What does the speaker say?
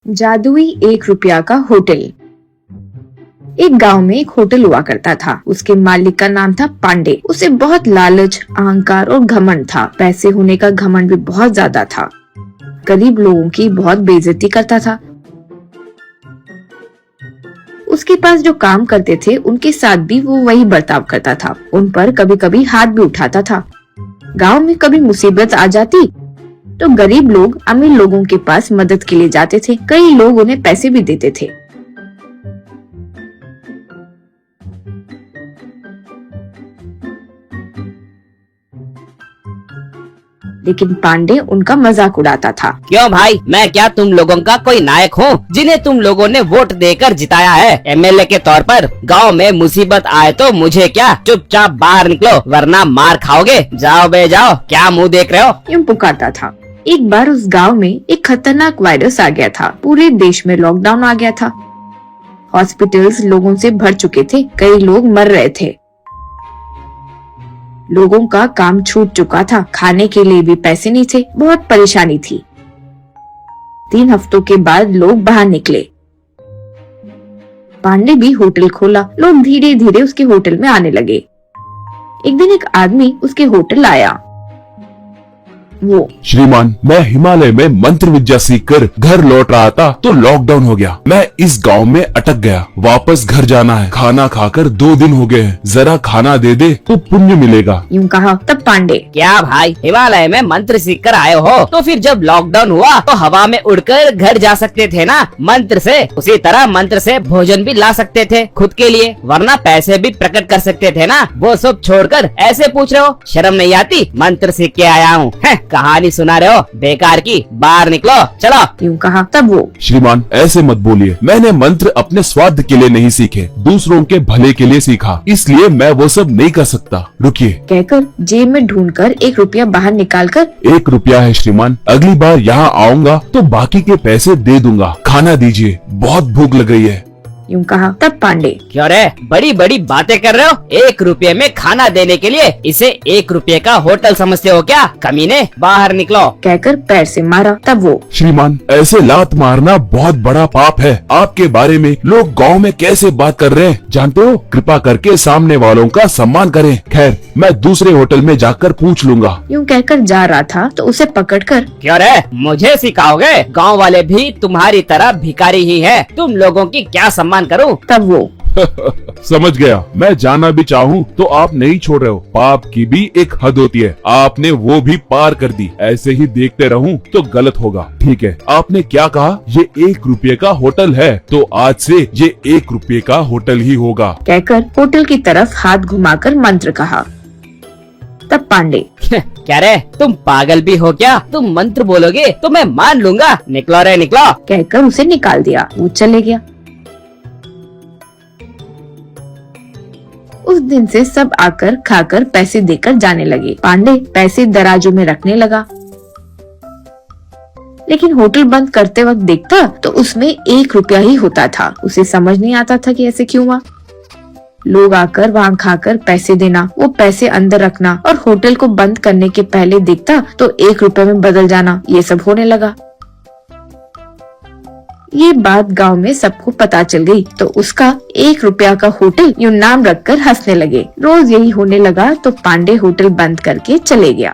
जादुई 1 रुपया का होटल। एक गांव में एक होटल हुआ करता था। उसके मालिक का नाम था पांडे। उसे बहुत लालच, अहंकार और घमंड था। पैसे होने का घमंड भी बहुत ज्यादा था। गरीब लोगों की बहुत बेइज्जती करता था। उसके पास जो काम करते थे उनके साथ भी वो वही बर्ताव करता था। उन पर कभी कभी हाथ भी उठाता था। गांव में कभी मुसीबत आ जाती तो गरीब लोग अमीर लोगों के पास मदद के लिए जाते थे। कई लोग उन्हें पैसे भी देते थे। लेकिन पांडे उनका मजाक उड़ाता था। क्यों भाई, मैं क्या तुम लोगों का कोई नायक हूँ जिन्हें तुम लोगों ने वोट देकर जिताया है? एमएलए के तौर पर गांव में मुसीबत आए तो मुझे क्या, चुपचाप बाहर निकलो वरना मार खाओगे। जाओ बे जाओ, क्या मुंह देख रहे हो? यूं पुकारता था। एक बार उस गांव में एक खतरनाक वायरस आ गया था। पूरे देश में लॉकडाउन आ गया था। हॉस्पिटल्स लोगों से भर चुके थे। कई लोग मर रहे थे। लोगों का काम छूट चुका था। खाने के लिए भी पैसे नहीं थे। बहुत परेशानी थी। 3 हफ्तों के बाद लोग बाहर निकले। पांडे भी होटल खोला। लोग धीरे धीरे उसके होटल में आने लगे। एक दिन एक आदमी उसके होटल आया। वो, श्रीमान, मैं हिमालय में मंत्र विद्या सीखकर घर लौट रहा था तो लॉकडाउन हो गया। मैं इस गांव में अटक गया। वापस घर जाना है। खाना खाकर 2 दिन हो गए हैं। जरा खाना दे दे तो पुण्य मिलेगा। यूं कहा। तब पांडे, क्या भाई, हिमालय में मंत्र सीख कर आए हो तो फिर जब लॉकडाउन हुआ तो हवा में उड़कर घर जा सकते थे ना मंत्र से। उसी तरह मंत्र से भोजन भी ला सकते थे खुद के लिए, वरना पैसे भी प्रकट कर सकते थे ना। वो सब छोड़कर ऐसे पूछ रहे हो? शर्म नहीं आती? मंत्र सीख के आया हूँ, कहानी सुना रहे हो बेकार की। बाहर निकलो, चलो। यूं कहा। तब वो, श्रीमान, ऐसे मत बोलिए। मैंने मंत्र अपने स्वार्थ के लिए नहीं सीखे, दूसरों के भले के लिए सीखा। इसलिए मैं वो सब नहीं कर सकता। रुकिए, कहकर जेब में ढूंढकर 1 रुपया बाहर निकालकर, 1 रुपया है श्रीमान। अगली बार यहाँ आऊंगा तो बाकी के पैसे दे दूंगा। खाना दीजिए, बहुत भूख लग रही है। यूं कहा। तब पांडे, क्यों रे, बड़ी बड़ी बातें कर रहे हो? 1 रुपये में खाना देने के लिए इसे 1 रुपये का होटल समझते हो क्या? कमीने, बाहर निकलो। कहकर पैर से मारा। तब वो, श्रीमान, ऐसे लात मारना बहुत बड़ा पाप है। आपके बारे में लोग गांव में कैसे बात कर रहे हैं जानते हो? कृपा करके सामने वालों का सम्मान करें। खैर, मैं दूसरे होटल में जाकर पूछ लूंगा। यूं कहकर जा रहा था तो उसे पकड़कर, क्यों रे, मुझे सिखाओगे? गांव वाले भी तुम्हारी तरह भिखारी ही है। तुम लोगों की क्या सम्मान करूं? तब वो, समझ गया। मैं जाना भी चाहूँ तो आप नहीं छोड़ रहे हो। पाप की भी एक हद होती है। आपने वो भी पार कर दी। ऐसे ही देखते रहूं तो गलत होगा। ठीक है, आपने क्या कहा? ये 1 रुपये का होटल है तो आज से ये 1 रुपये का होटल ही होगा। कहकर होटल की तरफ हाथ घुमाकर मंत्र कहा। तब पांडे, क्या रे, तुम पागल भी हो क्या? तुम मंत्र बोलोगे तो मैं मान लूंगा। निकलो रे निकलो। कहकर उसे निकाल दिया। वो चले गया। उस दिन से सब आकर खाकर पैसे देकर जाने लगे। पांडे पैसे दराजों में रखने लगा। लेकिन होटल बंद करते वक्त देखता तो उसमें 1 रुपया ही होता था। उसे समझ नहीं आता था कि ऐसे क्यों हुआ। लोग आकर वहाँ खाकर पैसे देना, वो पैसे अंदर रखना और होटल को बंद करने के पहले देखता तो 1 रुपये में बदल जाना, ये सब होने लगा। ये बात गांव में सबको पता चल गई तो उसका 1 रुपया का होटल यूं नाम रखकर हंसने लगे। रोज यही होने लगा तो पांडे होटल बंद करके चले गया।